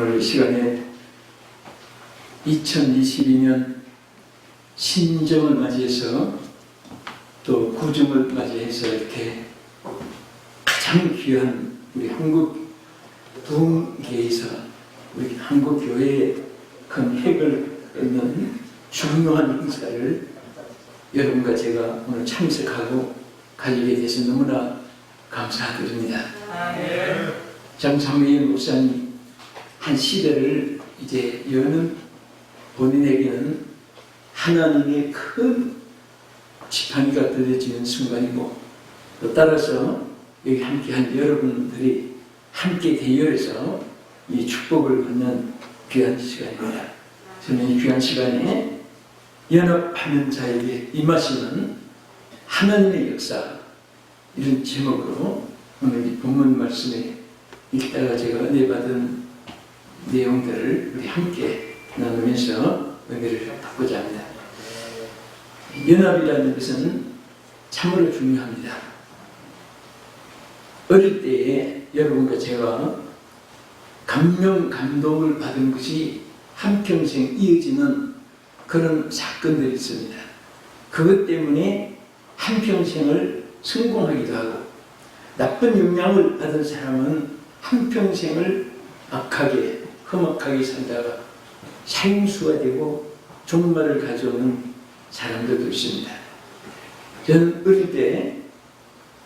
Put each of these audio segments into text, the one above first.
오늘 이 시간에 2022년 신정을 맞이해서 또 구정을 맞이해서 이렇게 가장 귀한 우리 한국 부흥계에서 우리 한국 교회의 큰 획을 긋는 중요한 행사를 여러분과 제가 오늘 참석하고 가지게 돼서 너무나 감사드립니다. 장상민 목사님 한 시대를 이제 여는 본인에게는 하나님의 큰 지팡이가 들려지는 순간이고, 또 따라서 여기 함께한 여러분들이 함께 대열해서 이 축복을 받는 귀한 시간입니다. 저는 이 귀한 시간에 연합하는 자에게 임하시는 하나님의 역사, 이런 제목으로 오늘 이 본문 말씀에 읽다가 제가 은혜 받은 내용들을 우리 함께 나누면서 은혜를 받고자 합니다. 연합이라는 것은 참으로 중요합니다. 어릴 때에 여러분과 제가 감명감동을 받은 것이 한평생 이어지는 그런 사건들이 있습니다. 그것 때문에 한평생을 성공하기도 하고, 나쁜 영향을 받은 사람은 한평생을 악하게 험악하게 살다가 사형수가 되고 종말을 가져오는 사람들도 있습니다. 저는 어릴 때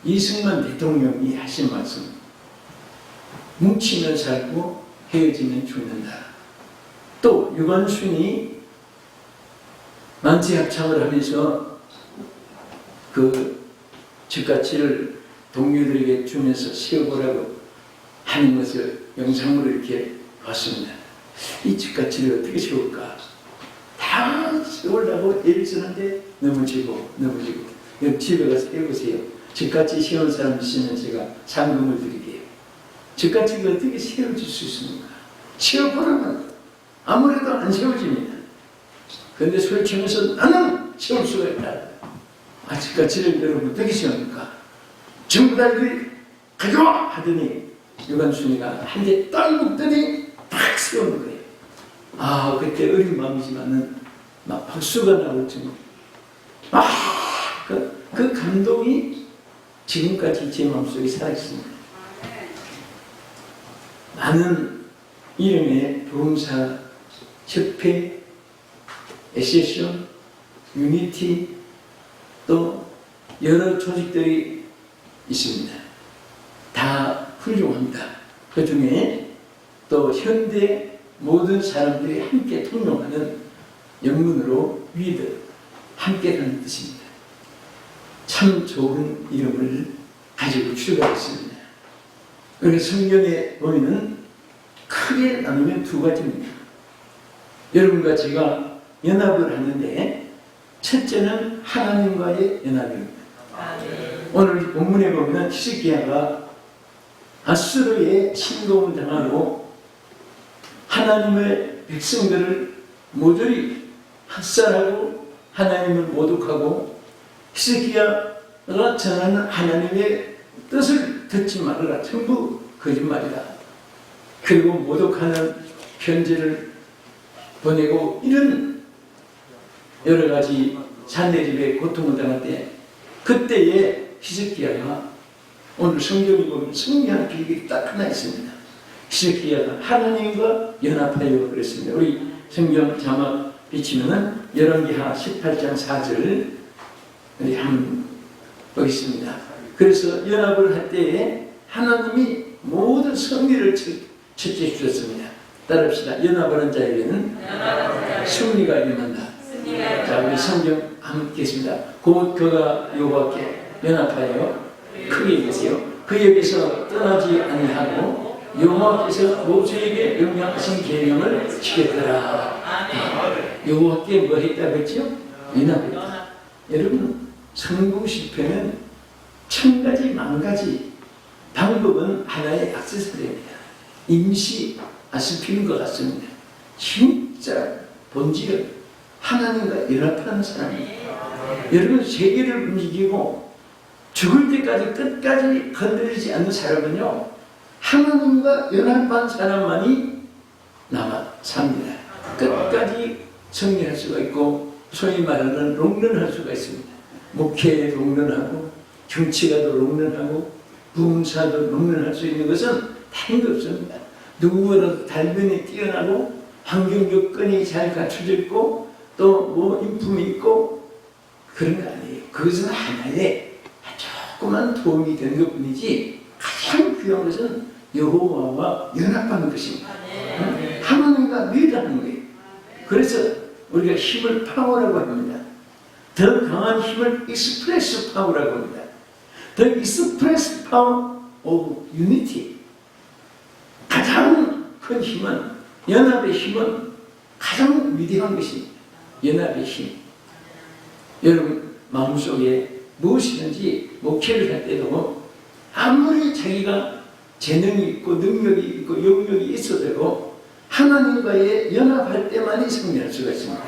이승만 대통령이 하신 말씀, 뭉치면 살고 헤어지면 죽는다. 또 유관순이 만세합창을 하면서 그 집가치를 동료들에게 주면서 세워보라고 하는 것을 영상으로 이렇게 봤습니다. 이 집가치를 어떻게 세울까? 다 세우려고 애를 쓰는데 넘어지고. 여러분 집에 가서 해보세요. 집같이 세운 사람 있으면 제가 상금을 드릴게요. 집같이가 어떻게 세워질 수 있습니까? 세워보라면 아무래도 안 세워집니다. 그런데 솔직해서 나는 세울 수가 있다. 집같이를 여러분 어떻게 세웁니까? 전부 다 이렇게 가져와! 하더니 유관순이가 한 대 딱 묶더니 딱 세우는 거예요. 그때 어린 마음이지만은 막 박수가 나올 정도. 그 감동이 지금까지 제 마음속에 살아있습니다. 많은 이름의 부흥사, 협회, 에세션, 유니티, 또 여러 조직들이 있습니다. 다 훌륭합니다. 그 중에 또 현대 모든 사람들이 함께 통용하는 영문으로 위드, 함께라는 뜻입니다. 참 좋은 이름을 가지고 출발했습니다. 그래서 성경에 보면 크게 나누면 두 가지입니다. 여러분과 제가 연합을 하는데 첫째는 하나님과의 연합입니다. 오늘 본문에 보면 히스기야가 아수르의 침공을 당하고 하나님의 백성들을 모조리 학살하고 하나님을 모독하고, 히스기야가 전하는 하나님의 뜻을 듣지 말아라. 전부 거짓말이다. 그리고 모독하는 편지를 보내고, 이런 여러 가지 산내집에 고통을 당할 때, 그때에 히스기야가, 오늘 성경이 보면 승리한 계획이 딱 하나 있습니다. 히스기야가 하나님과 연합하여 그랬습니다. 우리 성경 자막 비치면은 열왕기하 18장 4절 우리 한번 보겠습니다. 그래서 연합을 할 때에 하나님이 모든 승리를 첫째 주셨습니다. 따라합시다. 연합하는 자에게는 승리가 임한다. 자, 우리 성경 한번 읽겠습니다. 곧 그가 여호와께 연합하여 크게 계세요. 그에게서 떠나지 아니하고 여호와께서 모세에게 명령하신 계명을 지켰더라. 여호와께 뭐 했다고 했죠? 연합했다. 여러분, 성공 실패는 천 가지 만 가지 방법은 하나의 액세서리입니다. 임시 아스피린과 같습니다. 진짜 본질은 하나님과 연합하는 사람입니다. 여러분, 세계를 움직이고 죽을 때까지 끝까지 건드리지 않는 사람은요, 하나님과 연합한 사람만이 남아 삽니다. 끝까지 승리할 수가 있고 소위 말하는 롱런할 수가 있습니다. 목회에 롱런하고 정치가도 롱런하고 부흥사도 롱런할 수 있는 것은 다른 게 없습니다. 누구보다도 달변이 뛰어나고 환경 조건이 잘 갖춰져 있고 또 뭐 인품이 있고 그런 거 아니에요. 그것은 하나의 조그만 도움이 되는 것뿐이지 가장 귀한 것은 여호와와 연합하는 것입니다. 하나님과 밀하는 거예요. 그래서 우리가 힘을 파워라고 합니다. 더 강한 힘을 익스프레스 파워라고 합니다. The express power of unity. 가장 큰 힘은, 연합의 힘은 가장 위대한 것입니다. 연합의 힘. 여러분 마음속에 무엇이든지 목회를 할 때도 아무리 자기가 재능이 있고 능력이 있고 영역이 있어도 하나님과의 연합할 때만이 승리할 수가 있습니다.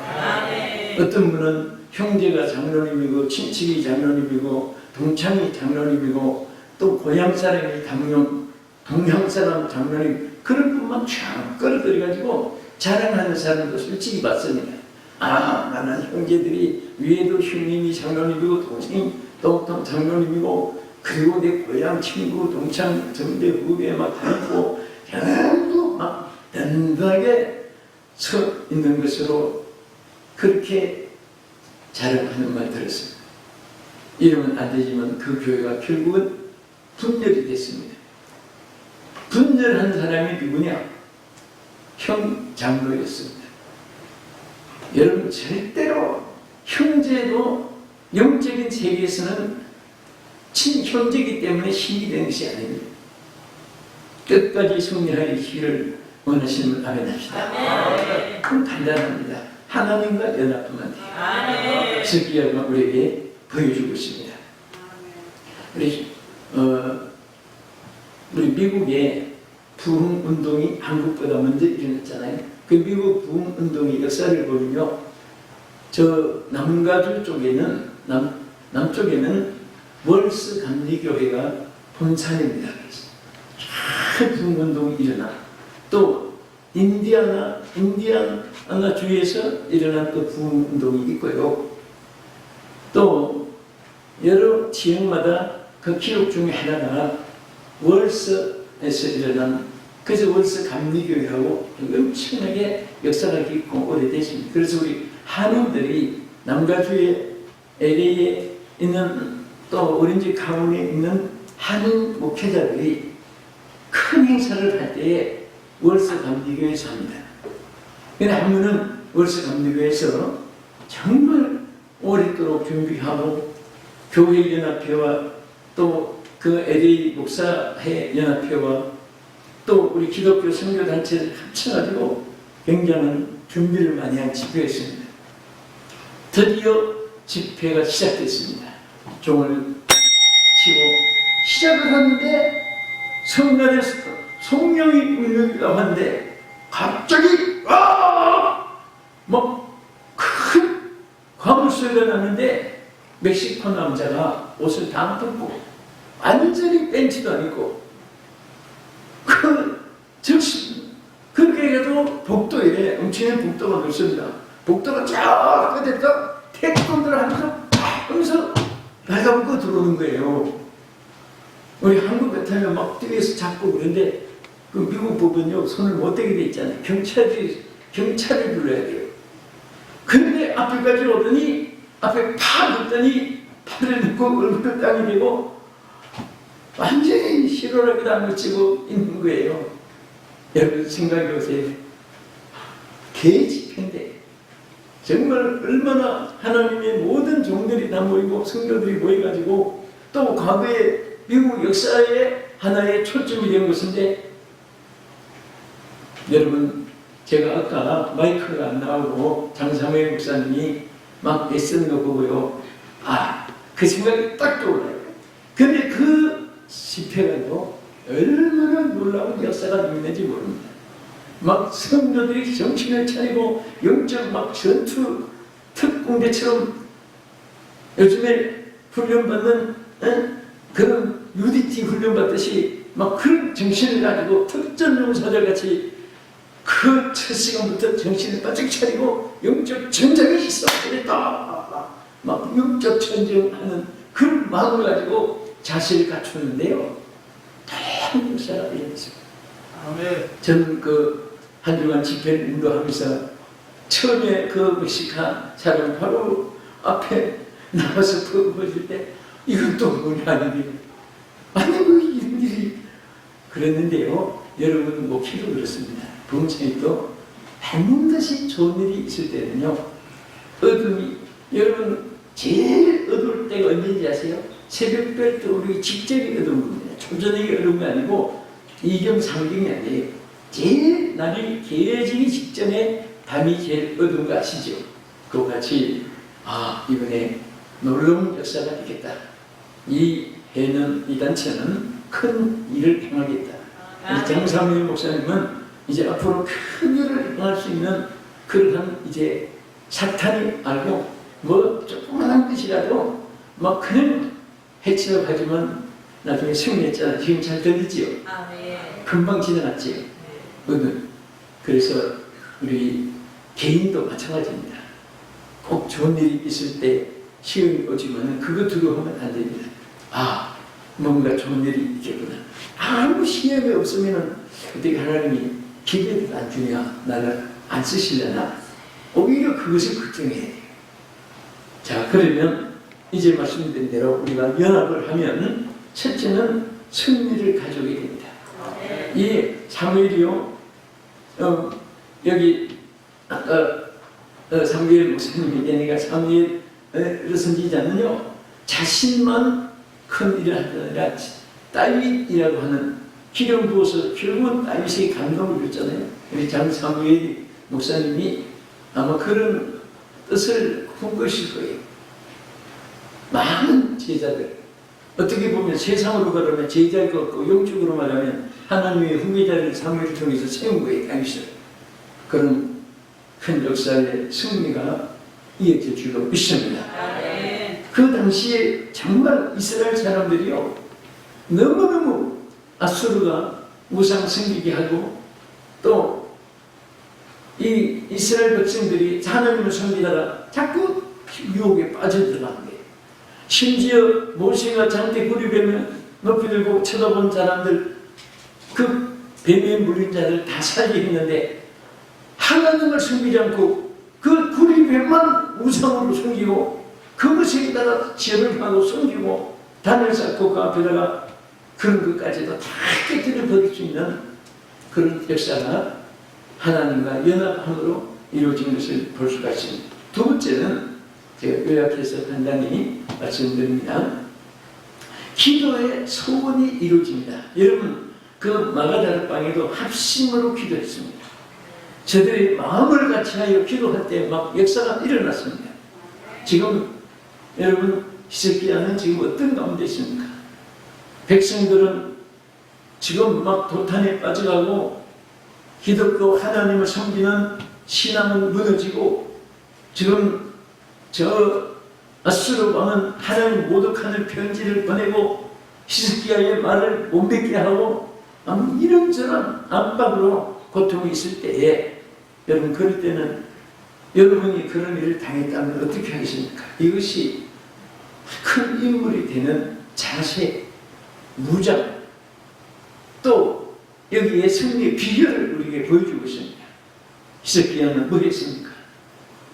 어떤 분은 형제가 장로님이고 친척이 장로님이고 동창이 장로님이고 또 고향 사람이 동양 사람 장로님 그런 분만 쫙 끌어들여가지고 자랑하는 사람도 솔직히 봤습니다. 아, 나는 형제들이 위에도 형님이 장로님이고 동생이 또 장로님이고 그리고 내 고향 친구 동창 전대 후배 막 다니고 전부 막 단단하게 서 있는 것으로 그렇게 자랑하는 말 들었습니다. 이러면 안 되지만 그 교회가 결국은 분열이 됐습니다. 분열한 사람이 누구냐? 형 장로였습니다. 여러분 절대로 형제도 영적인 세계에서는 친형제이기 때문에 힘이 되는 것이 아닙니다. 끝까지 승리할 길을 원하시는 분 아멘 합시다. 그럼 간단합니다. 하나님과 연합하면 돼요. 스기야가 우리에게 보여주고 있습니다. 우리 미국의 부흥운동이 한국보다 먼저 일어났잖아요. 그 미국 부흥운동의 역사를 보면요, 저 남가주 쪽에는 남쪽에는 월스 감리교회가 본산입니다. 잘 부흥운동이 일어나. 또 인디아나 주에서 일어난 또 부흥운동이 있고요. 또 여러 지역마다 그 기록 중에 하나가 월스에서 일어난, 그래서 월스 감리교회하고 엄청나게 역사가 깊고 오래됐습니다. 그래서 우리 한인들이 남가주의 LA에 있는 또 오렌지 카운티에 있는 한인 목회자들이 큰 행사를 할 때에 월스 감리교회에서 합니다. 그런데 한 분은 월스 감리교회에서 정말 오랫도록 준비하고 교회 연합회와 또 그 LA 목사회 연합회와 또 우리 기독교 선교단체를 합쳐가지고 굉장한 준비를 많이 한 집회였습니다. 드디어 집회가 시작됐습니다. 종을 치고 시작을 하는데 성전에서 성령이 울리기도 하는데 갑자기 막 큰 화물소리가 나는데 멕시코 남자가 옷을 다 벗고 완전히 벤치도 아니고 그렇게 해도 복도에 엄청난 복도가 넓습니다. 복도가 쫙 끝에서 태권도를 하면서 발가벗고 들어오는 거예요. 우리 한국 같으면 막 뒤에서 잡고 그런데 그 미국 보면요 손을 못 대게 돼 있잖아요. 경찰을 불러야 돼요. 그런데 앞에까지 오더니 앞에 팍 넣더니 팔을 넣고 얼굴을 땅에 대고 완전히 실오라기도 안 놓치고 있는 거예요. 여러분 생각해 보세요. 개집회인데 정말 얼마나 하나님의 모든 종들이 다 모이고 성도들이 모여가지고 또 과거에 미국 역사의 하나의 초점이 된 것인데, 여러분 제가 아까 마이크가 안 나오고 장사무엘 목사님이 막 애쓰는 거 보고요, 그 생각이 딱 떠올라요. 근데 그 집회가도 얼마나 놀라운 역사가 있는지 모릅니다. 막 성도들이 정신을 차리고 영적 막 전투 특공대처럼 요즘에 훈련받는 그런 UDT 훈련 받듯이 막 그런 정신을 가지고 특전용사들 같이 그 첫 시간부터 정신을 바짝 차리고 영적 전쟁이 있어야 되겠다. 막 영적 전쟁하는 그 마음을 가지고 자세를 갖추는데요. 다양한 역사가 일어났습니다. 저는 그 한 주간 집회를 인도하면서 처음에 그 멕시칸 사람 바로 앞에 나와서 보여줄 때 이건 또 뭐냐 이게 아니 뭐 이런 일이 그랬는데요. 여러분 목회도 그렇습니다. 부흥체도 반드시 좋은 일이 있을 때는요. 어둠이 여러분 제일 어두울 때가 언제인지 아세요? 새벽별 떠오르기 직전이 어두운 겁니다. 초저녁이 어두운 게 아니고 이경 삼경이 아니에요. 제일 날이 개어지기 직전에 밤이 제일 어두운 거 아시죠? 그와 같이 이번에 놀라운 역사가 있겠다. 이 해는 이 단체는 큰 일을 행하겠다. 정삼일 목사님은 이제 앞으로 큰 일을 행할 수 있는 그러한 이제 사탄이 알고 뭐 조그만한 뜻이라도 막 그냥 해치려 가지만 나중에 승리했잖아요. 지금 잘 들리지요? 금방 지나갔지요? 그래서 우리 개인도 마찬가지입니다. 꼭 좋은 일이 있을 때 시험이 오지만 그거 두려워하면 안 됩니다. 뭔가 좋은 일이 있겠구나. 아무 시험이 없으면 어떻게 하나님이 기회를 안 주냐, 나를 안 쓰시려나? 오히려 그것을 걱정해야 돼요. 자, 그러면 이제 말씀드린 대로 우리가 연합을 하면 첫째는 승리를 가져오게 됩니다. 이 사무엘이요, 여기 아까 사무엘 목사님에게 내가 사무엘을 선지자는요, 자신만 큰 일을 하는 게 아니라 다윗이라고 하는 기름 부어서 결국은 다윗의 감동을 줬잖아요. 우리 장 사무엘 목사님이 아마 그런 뜻을 본 것일 거예요. 많은 제자들, 어떻게 보면 세상으로 말하면 제자일 것 같고 영적으로 말하면 하나님의 후계자를 사무엘을 통해서 세운 거예요. 다윗을. 그런 큰 역사의 승리가 이어질 줄로 믿습니다. 그 당시에 정말 이스라엘 사람들이요, 너무너무 아수르가 우상 섬기게 하고 또 이 이스라엘 백성들이 하나님을 섬기다가 자꾸 유혹에 빠져들어가는 거예요. 심지어 모세가 장대 구리뱀을 높이 들고 쳐다본 사람들, 그 뱀에 물린 자들 다 살게 했는데 하나님을 섬기지 않고 그 구리뱀만 우상으로 섬기고 그것에다가 죄를 하고 섬기고 단을 쌓고 그 앞에다가 그런 것까지도 다 깨뜨려 버릴 수 있는 그런 역사가 하나님과 연합함으로 이루어진 것을 볼 수가 있습니다. 두 번째는 제가 요약해서 간단히 말씀드립니다. 기도의 소원이 이루어집니다. 여러분, 그 마가다락방에도 합심으로 기도했습니다. 저들의 마음을 같이하여 기도할 때 막 역사가 일어났습니다. 지금 여러분, 히스기야는 지금 어떤 가운데 있습니까? 백성들은 지금 막 도탄에 빠져가고 기독교 하나님을 섬기는 신앙은 무너지고 지금 저 아수르 왕은 하나님 모독하는 편지를 보내고 히스기야의 말을 못 믿게 하고 이런저런 압박으로 고통이 있을 때에 여러분, 그럴 때는 여러분이 그런 일을 당했다면 어떻게 하겠습니까? 이것이 큰 인물이 되는 자세, 무장, 또 여기에 승리의 비결을 우리에게 보여주고 있습니다. 히스기야는 뭐 했습니까?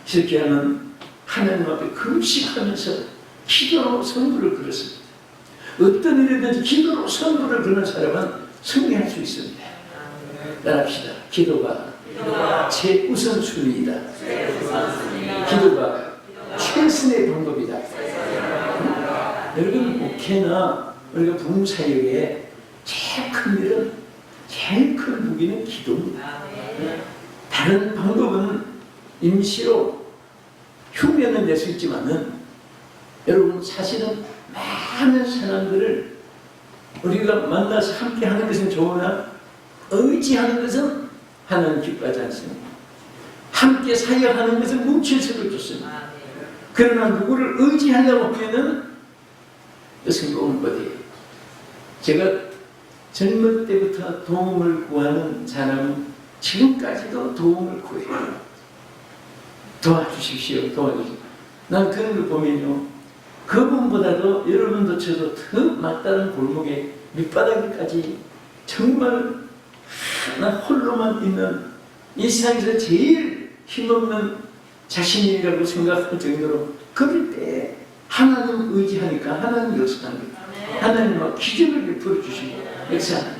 히스기야는 하나님 앞에 금식하면서 기도로 선물을 걸었습니다. 어떤 일이든지 기도로 선물을 거는 사람은 승리할 수 있습니다. 따라합시다. 기도가 최우선순위이다. 기도가 최선의 방법이다. 여러분, 목회나 우리가 부흥사역에 제일 큰 일은, 제일 큰 무기는 기도입니다. 다른 방법은 임시로 흉내는 낼 수 있지만은 여러분, 사실은 많은 사람들을 우리가 만나서 함께 하는 것은 좋으나 의지하는 것은 하나님 기뻐하지 않습니다. 함께 사역하는 것은 뭉칠수록 좋습니다. 그러나 누구를 의지하려고 하면은 승부는 어디예요? 제가 젊은 때부터 도움을 구하는 사람은 지금까지도 도움을 구해요. 도와주십시오. 도와주십시오. 난 그런 걸 보면요, 그분보다도 여러분도 저도 더 막다른 골목에 밑바닥까지 정말 나 홀로만 있는 이 세상에서 제일 힘없는 자신이라고 생각할 정도로 그럴 때 하나님 의지하니까 하나님 역사합니다. 하나님 막 기적을 베풀어 주시고 역사합니다.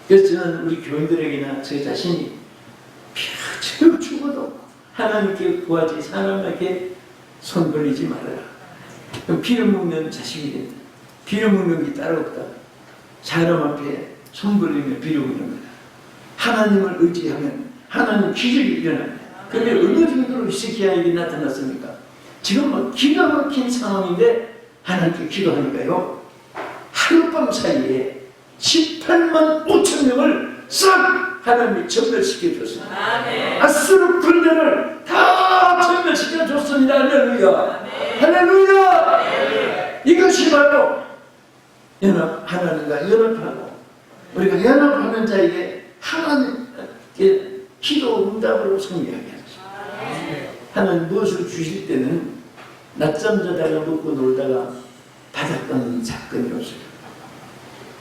그래서 저는 우리 교인들에게나 저 자신이 피가 죽어도 하나님께 구하지 사람에게 손 벌리지 말아라. 그럼 피를 먹는 자식이 된다. 피를 먹는 게 따로 없다. 사람 앞에 손 벌리면 피를 먹는 거다. 하나님을 의지하면 하나님 기적이 일어납니다. 그런데 어느 정도로 히스기야에게 나타났습니까? 지금 뭐 기가 막힌 상황인데 하나님께 기도하니까요, 하룻밤 사이에 18만 5천 명을 싹 하나님이 전멸시켜줬습니다. 아수르 군대를 다 전멸시켜줬습니다. 할렐루야. 할렐루야. 이것이 바로 하나님과 연합하고 우리가 연합하는 자에게 하나님께 기도 응답으로 승리하게 하십니다. 하나님 무엇을 주실 때는 낮잠 자다가 먹고 놀다가 받았던 사건이 없어요.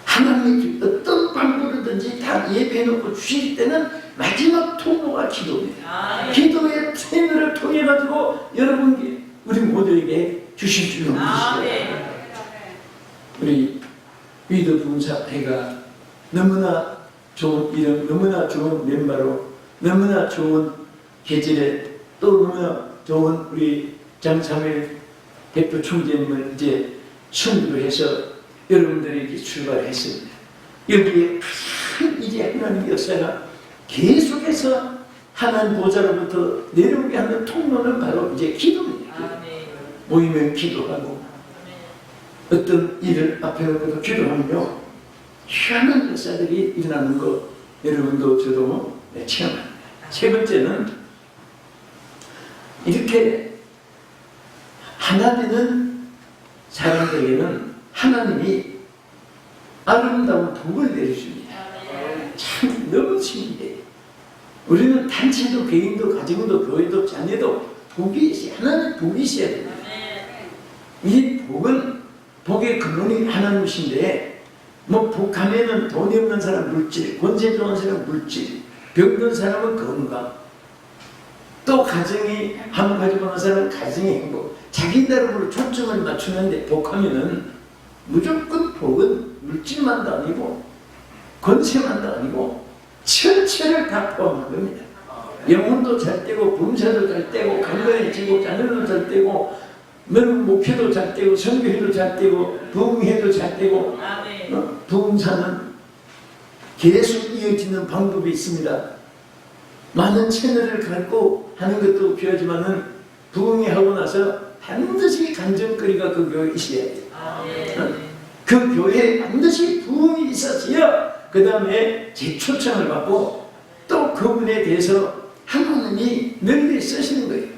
하나님이 어떤 방법이든지 다 예배해놓고 주실 때는 마지막 통로가 기도입니다. 기도의 채널을 통해 가지고 여러분 우리 모두에게 주실 줄 믿으시오. 우리 위드 봉사회가 너무나 좋은 이름, 너무나 좋은 멤버로, 너무나 좋은 계절에 또 너무나 좋은 우리 장사회 대표 총재님을 이제 선두로 해서 여러분들에게 출발했습니다. 여기에 이제 하나님 역사가 계속해서 하나님 보좌로부터 내려오게 하는 통로는 바로 이제 기도입니다. 모이면 기도하고 어떤 일을 앞에 놓고도 기도하며 희한한 역사들이 일어나는 거 여러분도 저도 체험합니다. 세 번째는 이렇게 하나 되는 사람들에게는 하나님이 아름다운 복을 내주십니다. 참 너무 신기해요. 우리는 단체도 개인도 가정도 교회도 자녀도 복이 하나님 복이 있어야 됩니다. 이 복은 복의 근원이 하나님이신데 뭐 복하면은 돈이 없는 사람 물질, 권세 좋은 사람 물질, 병든 사람은 건강, 또 가정이 한번 가지고 오는 사람은 가정의 행복, 자기 나름으로 초점을 맞추는데 복하면은 무조건 복은 물질만도 아니고 권세만도 아니고 전체를 다 포함한 겁니다. 영혼도 잘 되고 범사도 잘 되고 건강해지고 자녀도 잘 되고 목회도 잘 되고 선교회도 잘 되고 부흥회도 잘 되고 부흥사는 계속 이어지는 방법이 있습니다. 많은 채널을 갖고 하는 것도 필요하지만은 부흥회 하고 나서 반드시 간증거리가 그 교회에 있어야 돼요. 그 교회에 반드시 부흥이 있었어야 그 다음에 재초청을 받고 또 그분에 대해서 하나님이 널리 쓰시는 거예요.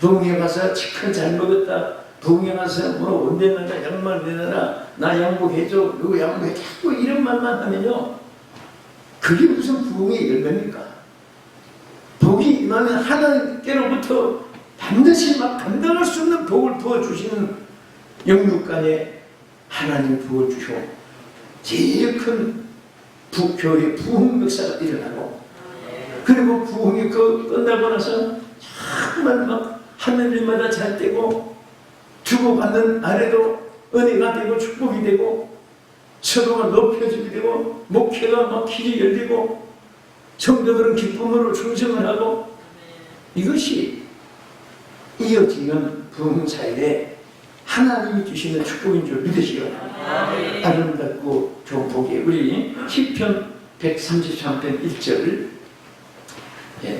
부흥회 가서 치킨 잘 먹었다. 부흥회 가서 뭐 언제 나가 양말 내놔라. 나 양복해줘. 누구 양복해. 자꾸 이런 말만 하면요. 그게 무슨 부흥의 열매입니까? 복이 임하면 하나님께로부터 반드시 막 감당할 수 없는 복을 부어주시는 영육간에 하나님 부어 주시고 제일 큰 교회 부흥 역사가 일어나고 그리고 부흥이 끝나고 나서 정말 막 하늘일마다 잘 되고 주고받는 아래도 은혜가 되고 축복이 되고 서로가 높여지게 되고 목회가 막 길이 열리고 성도들은 기쁨으로 충성을 하고 이것이 이어지는 부흥사에 하나님이 주시는 축복인 줄 믿으시기 바랍니다. 아름답고 좋은 복이 우리 시편 133편 1절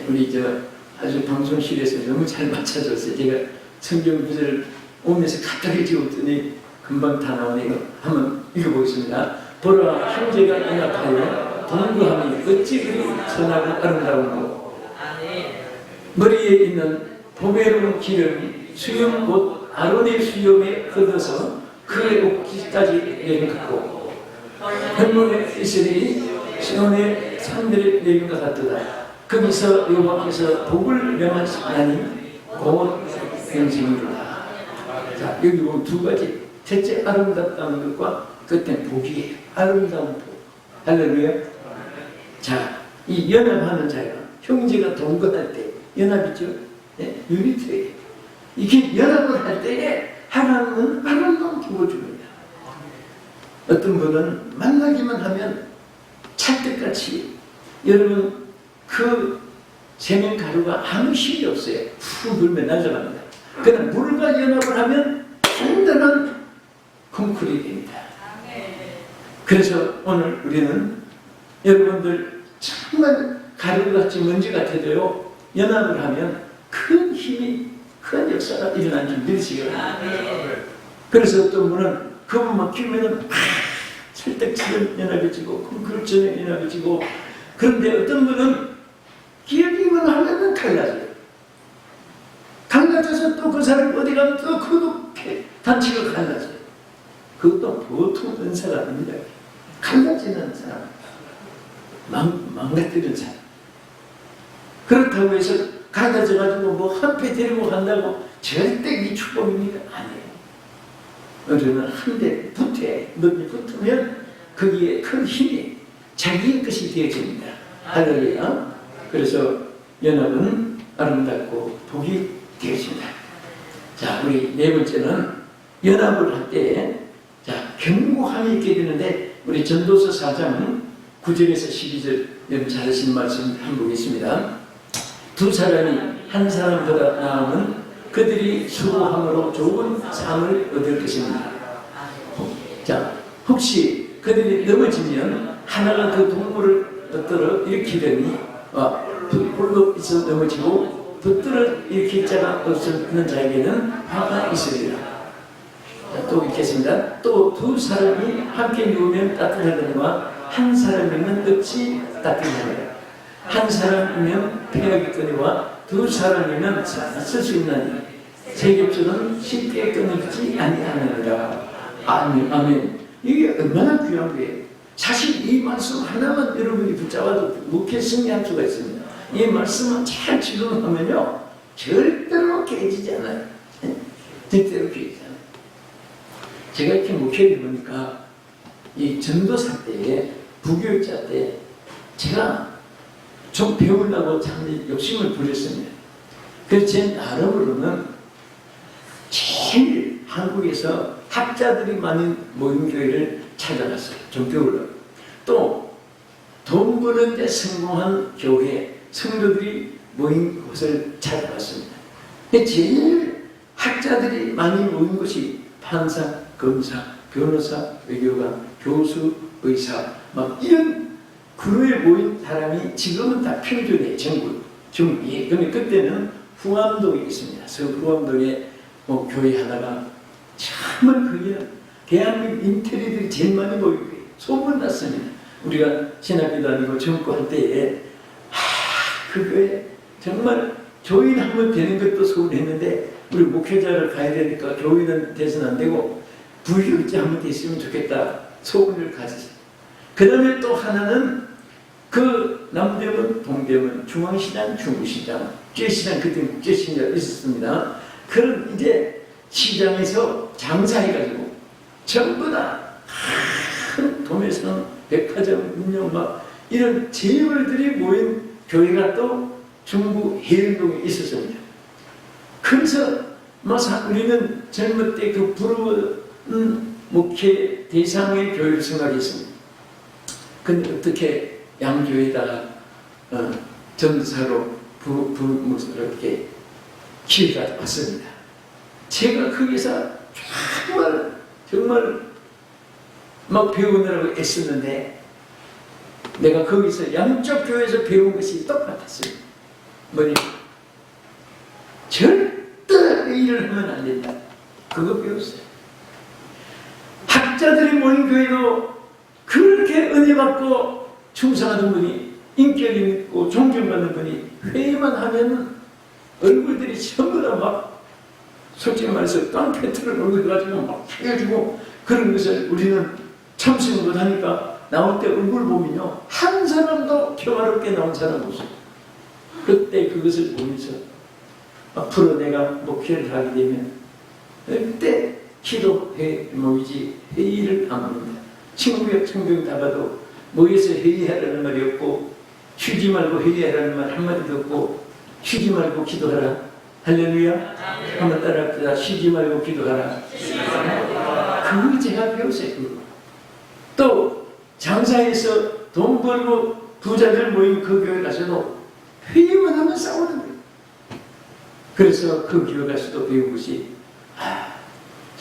우리 아주 방송실에서 너무 잘 맞춰줬어요. 제가 성경 구절을 오면서 갑자기 지웠더니 금방 다 나오네요. 한번 읽어보겠습니다. 보라 형제가 연합하여 동거함이 어찌 그리 선하고 아름다운고 머리에 있는 보배로운 기름이 수염 곧 아론의 수염에 걷어서 그의 옷깃까지 내려갔고 혈문의 이슬이 시온의 산들의 내린 것 같도다. 거기서 여호와께서 복을 명하시나니 곧 평생이로다. 자, 여기 보면 두 가지. 첫째, 아름답다는 것과 끝에 복이에요. 아름다운 복. 할렐루야. 자, 이 연합하는 자가 형제가 동거할 때 연합이죠. 네? 유니트예요. 이렇게 연합을 할 때에 하나님은 아름다운 복을 줍니다. 어떤 분은 만나기만 하면 찰떡같이, 여러분 그 세면 가루가 아무 힘이 없어요. 푹 불면 날아갑니다. 그러나 물과 연합을 하면 단단한 콩쿨이 됩니다. 그래서 오늘 우리는 여러분들 정말 가루같이 먼지 같아도요, 연합을 하면 큰 힘이, 큰 역사가 일어나는 줄 믿으시기 바랍니다. 그래서 어떤 분은 그분 맡기면은 찰떡처럼 연합해지고 콩쿨처럼 연합해지고, 그런데 어떤 분은 기억이만 하면은 달라져요. 달라져서 또 그 사람 어디 가면 또 그렇게 단체가 갈라져요. 그것도 보통 은사가 아닙니다. 갈라지는 사람, 망가뜨리는 사람. 그렇다고 해서 갈라져가지고 뭐 한패 데리고 간다고 절대 이 축복입니까? 아니에요. 우리는 한대 붙어야, 너희 붙으면 거기에 큰 힘이 자기의 것이 되어집니다. 할렐루야. 그래서 연합은 아름답고 복이 되어집니다. 자, 우리 네 번째는 연합을 할 때, 자, 견고함이 있게 되는데, 우리 전도서 4장 9절에서 12절, 여러분 잘 아시는 말씀 한번 보겠습니다. 두 사람이 한 사람보다 나으면 그들이 수고함으로 좋은 상을 얻을 것입니다. 자, 혹시 그들이 넘어지면 하나가 그 동물을 붙들어 일으키더니 불로 있어 넘어지고 붙들어 일으킬 자가 없는 자에게는 화가 있으리라. 자, 또 읽겠습니다. 또 두 사람이 함께 누우면 따뜻하거니와 한 사람이면 어찌 따뜻하니라. 한 사람이면 패하겠거니와 두 사람이면 쓸 수 있나니 세 겹줄은 쉽게 끊어지지 아니하느니라. 아멘. 아멘. 이게 얼마나 귀한 거예요. 사실 이 말씀 하나만 여러분이 붙잡아도 목회 승리할 수가 있습니다. 이 말씀만 잘 적용하면요, 절대로 깨지지 않아요. 절대로 깨지지 않아요. 제가 이렇게 목회를 보니까 이 전도사 때에, 부교육자 때 제가 좀 배우려고 참 욕심을 부렸습니다. 그래서 제 나름으로는 제일 한국에서 학자들이 많은 모임 교회를 찾아갔어요. 좀 배우려고. 또 돈 버는 데 성공한 교회, 성도들이 모인 곳을 찾아갔습니다. 제일 학자들이 많이 모인 곳이 판사, 검사, 변호사, 외교관, 교수, 의사, 막 이런 그룹에 모인 사람이 지금은 다 평균이에요. 전국 중국이. 그런데 그때는 후암동에 있습니다. 후암동에 뭐 교회 하다가 정말 거기는 대한민국 인테리들이 제일 많이 모이고 소문났습니다. 우리가 신학교 다니고 젊고 할 때에 그 교회 정말 교인 한번 되는 것도 소원했는데, 우리 목회자를 가야 되니까 교인은 돼서는 안 되고 부교육자 한번 됐으면 좋겠다 소원을 가졌어요. 그 다음에 또 하나는 그 남대문, 동대문, 중앙시장, 중구시장, 국제시장, 그때 국제시장이 있었습니다. 그런 이제 시장에서 장사해가지고 전부 다 큰 도매상, 백화점, 운영 막 이런 재벌들이 모인 교회가 또 중구 해운동에 있었습니다. 그래서 우리는 젊을 때 그 부러운 목회 대상의 교회를 생각했습니다. 근데 어떻게 양교회에다가 전도사로 부목사로 이렇게 기회가 왔습니다. 제가 거기서 정말 막 배우느라고 애썼는데, 내가 거기서 양쪽 교회에서 배운 것이 똑같았어요. 뭐냐? 절대 일을 하면 안 된다. 그거 배웠어요. 학자들이 모인 교회도 그렇게 은혜 받고 충성하는 분이, 인격이 있고 존경받는 분이 회의만 하면 얼굴들이 전부 다 막 솔직히 말해서 깡패트를 얼굴가지고 막 해가지고, 그런 것을 우리는 참석을 못하니까 나올 때 얼굴 보면요, 한 사람도 평화롭게 나온 사람 없어요. 그때 그것을 보면서 앞으로 내가 목회를 하게 되면 그때 기도회 모이지 회의를 안 합니다. 친구역 청병 다 봐도 모여서 회의하라는 말이 없고 쉬지 말고 회의하라는 말 한마디도 없고 쉬지 말고 기도하라. 할렐루야. 한번 따라합시다. 쉬지 말고 기도하라. 그거 제가 배웠어요. 그거. 또 장사해서 돈 벌고 부자들 모인 그 교회 가서도 회의만 하면 싸우는 거예요. 그래서 그 교회 가서도 배운 것이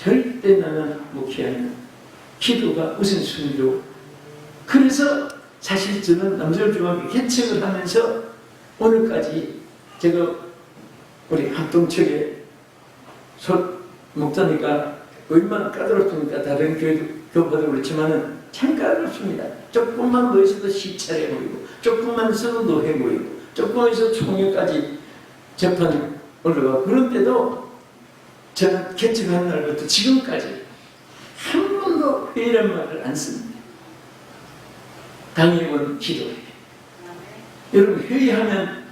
절대 나는 목회하는 기도가 우선순위로. 그래서 사실 저는 남서울중학교 개척을 하면서 오늘까지 제가 우리 합동측에 목사니까 얼마나 까다롭습니까? 다른 교회도 그렇지만은 참 까다롭습니다. 조금만 더 있어도 시찰해 보이고, 조금만 있어도 노해 보이고, 조금만 있어도 총회까지 재판 올라가고. 그런데도 저는 개척하는 날부터 지금까지 한 번도 회의란 말을 안 씁니다. 당회원 기도회. 여러분 회의하면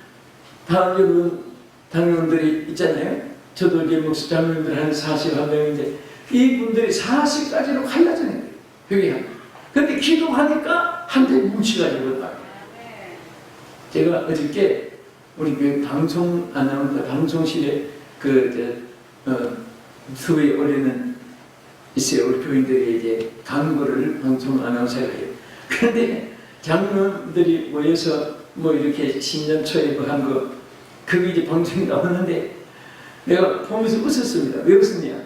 다 여러분 당회원들이 있잖아요. 저도 이제 목사님들 한 41명인데 이분들이 40까지로 갈라지는 거예요. 회의하면. 그런데 기도하니까 한데 뭉치가지고 나와요. 제가 어저께 우리 그 방송 아나운서 방송실에 수에 올리는 있어요. 우리 교인들이 이제 광고를 방송 아나운서가 해요. 그런데 장로들이 모여서 뭐 이렇게 신년 초에 뭐 한 거, 그게 이제 방송이 나오는데 내가 보면서 웃었습니다. 왜 웃었냐?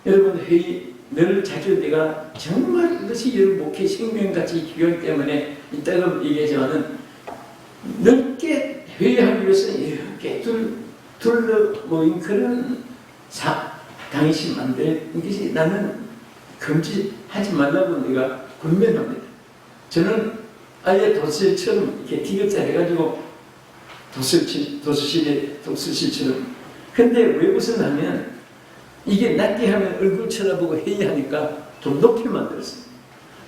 여러분 회의 늘 자주 내가 정말 이것이 여러분 목회 생명같이 중요하기 때문에 이따가 얘기하지만은 넓게 회의하기 위해서 이렇게 둘러 모인 그런 당신 만드는 것이 나는 금지하지 말라고 내가 권면합니다. 저는 아예 도서실처럼 이렇게 디귿자 해가지고 독서실처럼. 근데 왜 웃으냐면 이게 낮게 하면 얼굴 쳐다보고 회의하니까 좀 높이 만들었어요.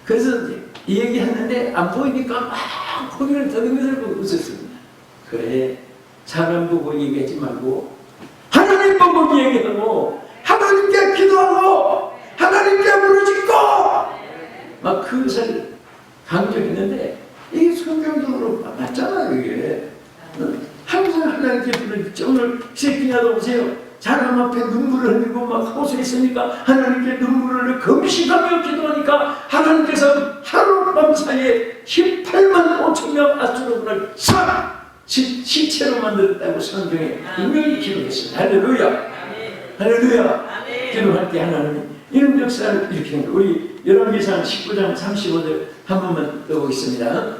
그래서 이 얘기 하는데 안 보이니까 막 고개를 더듬으면서 웃었습니다. 그래, 사람 보고 얘기하지 말고 하나님 보고 얘기하고 하나님께 기도하고 하나님께 부르짖고 막 그것을 강조했는데 이게 성경적으로 맞잖아요. 이게 항상 하나님께 부르짖죠. 오늘 새끼냐도 오세요. 사람 앞에 눈물을 흘리고 막 호소했으니까 하나님께 눈물을 흘리고 금식하며 기도하니까 하나님께서 하룻밤 사이에 18만 5천 명 아수르를 시체로 만들었다고 성경에 분명히 기록했습니다. 할렐루야. 할렐루야. 기도할 때 하나님이 이런 역사를 일으키는 거예요. 우리 열왕기상 19장 35절 한 번만 떠보겠습니다.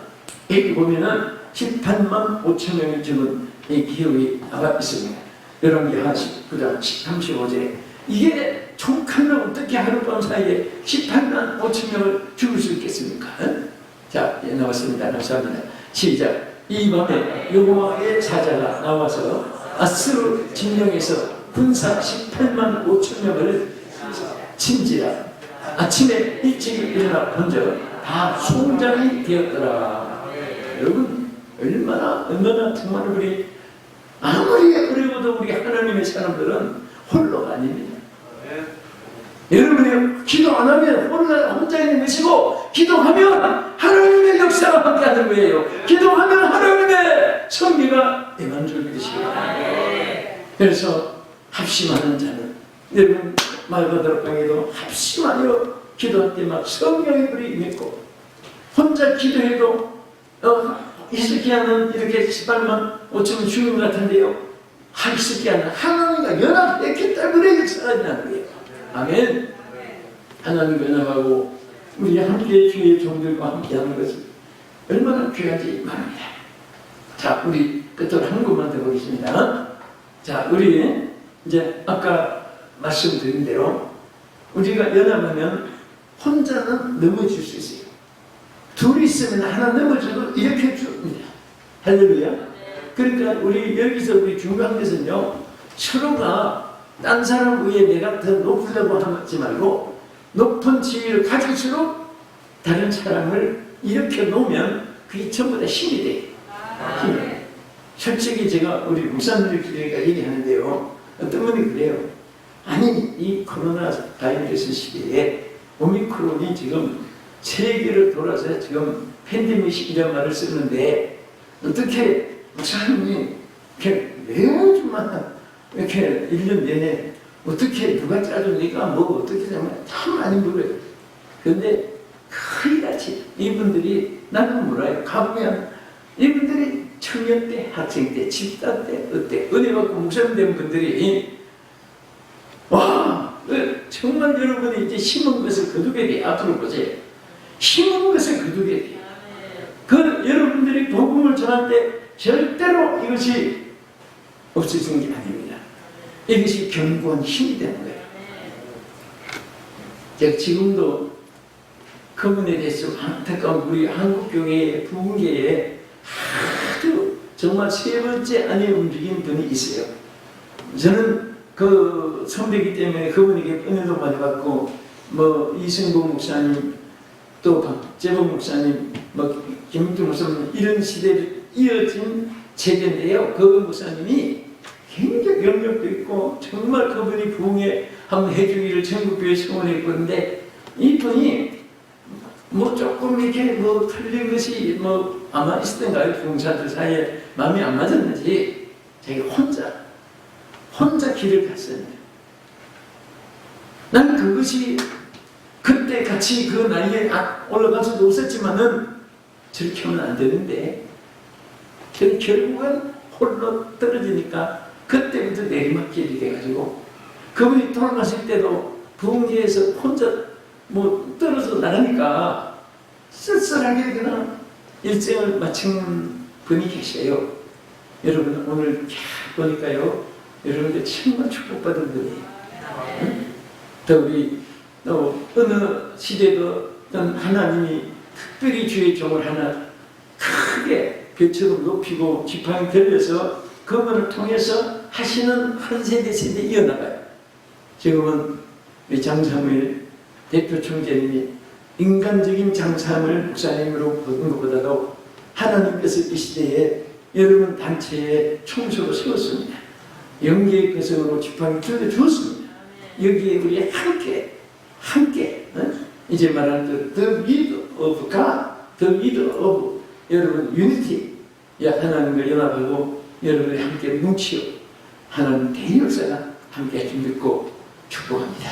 여기 보면은 18만 5천 명이 죽은 이 기록이 나와 있습니다. 열왕기상 19장 35절에 이게 총칼로 어떻게 하룻밤 사이에 18만 5천 명을 죽일 수 있겠습니까? 자, 예, 나왔습니다. 감사합니다. 시작. 이 밤에 여호와의 사자가 나와서 아스루 진영에서 군사 18만 5천 명을 친지라. 아침에 일찍 일어나 본즉 다 송장이 되었더라. 여러분 얼마나 정말 우리 아무리 어려워도 우리 하나님의 사람들은 홀로가 아닙니다. 여러분이 기도 안 하면 혼자 있는 것이고, 기도하면 하나님의 역사가 함께하는 거예요. 기도하면 하나님의 성기가 임한 것입니다. 그래서 합심하는 자는, 여러분 말바다락방에도 합심하여 기도할 때 막 성령의 불이 임했고, 혼자 기도해도 히스기야는 이렇게 18만 5천 죽은 것 같은데요, 히스기야는 하나님과 연합했기 때문에 역사가 일어나는 거예요. 아멘. 하나님 연합하고 우리 함께 주의 종들과 함께하는 것은 얼마나 귀하지 말입니다. 자, 우리 끝으로 한 것만 더 보겠습니다. 자, 우리 이제 아까 말씀드린 대로 우리가 연합하면 혼자는 넘어질 수 있어요. 둘이 있으면 하나 넘어져도 이렇게 줍니다. 할렐루야. 그러니까 우리 여기서 우리 중요한 것은요, 서로가 딴 사람 위에 내가 더 높으려고 하지 말고 높은 지위를 가질수록 다른 사람을 이렇게 놓으면 그게 전부 다 힘이 돼. 힘이. 솔직히 제가 우리 목사님들끼리가 얘기하는데요. 어떤 분이 그래요. 아니 이 코로나 바이러스 시대에 오미크론이 지금 세계를 돌아서 지금 팬데믹이라는 말을 쓰는데 어떻게 목사님이 이렇게 매주마다 이렇게 1년 내내 어떻게 누가 짜주니까 뭐 어떻게 정말 참 많이 물어요. 그런데 거의같이 이분들이 나는 몰라요. 가보면 이분들이 청년 때, 학생 때, 집단 때, 어때 은혜 받고 목사님 된 분들이 와 정말 여러분이 이제 심은 것을 거두게 돼. 앞으로 보세요. 심은 것을 거두게 돼. 그 여러분들이 복음을 전할 때 절대로 이것이 없어지는 게 아닙니다. 이것이 견고한 힘이 되는 거예요. 제가 지금도 그분에 대해서 안타까운 우리 한국교회의 부흥계에 아주 정말 세 번째 안에 움직인 분이 있어요. 저는 그 선배이기 때문에 그분에게 은혜도 많이 받고 뭐 이승복 목사님 또 박재범 목사님 뭐 김민중 목사님 이런 시대를 이어진 세대인데요. 그 목사님이 굉장히 영역도 있고 정말 그분이 부흥에 한번 해주기를 전국교회 청원했고 그런데 이분이 뭐 조금 이렇게 뭐 틀린 것이 뭐 아마 있었던가요? 부흥사들 사이에 마음이 안 맞았는지 자기가 혼자 길을 갔습니다. 나는 그것이 그때 같이 그 나이에 올라가서도 웃었지만은 저렇게 하면 안 되는데 결국은 홀로 떨어지니까 그때부터 내리막길이 돼가지고 그분이 돌아가실 때도 부흥회에서 혼자 뭐 떨어져 나가니까 쓸쓸하게 그냥 일정을 마친 분이 계세요. 여러분 오늘 보니까요 여러분들 정말 축복받은 분이에요. 응? 또 우리 어느 시대도 어떤 하나님이 특별히 주의 종을 하나 크게 별처럼 높이고 지팡이 들려서 그분을 통해서 하시는 한 세대 이어나가요. 지금은 우리 장사무엘 대표 총재님이 인간적인 장사무엘 목사님으로 보는 것보다도 하나님께서 이 시대에 여러분 단체에 총수로 세웠습니다. 영계의 배성으로 지팡이 들려주었습니다. 여기에 우리 함께 이제 말하는 the will of God, the will of 여러분 unity, 하나님과 연합하고 여러분이 함께 뭉치어 하나님 대역사가 함께 해준 믿고 축복합니다.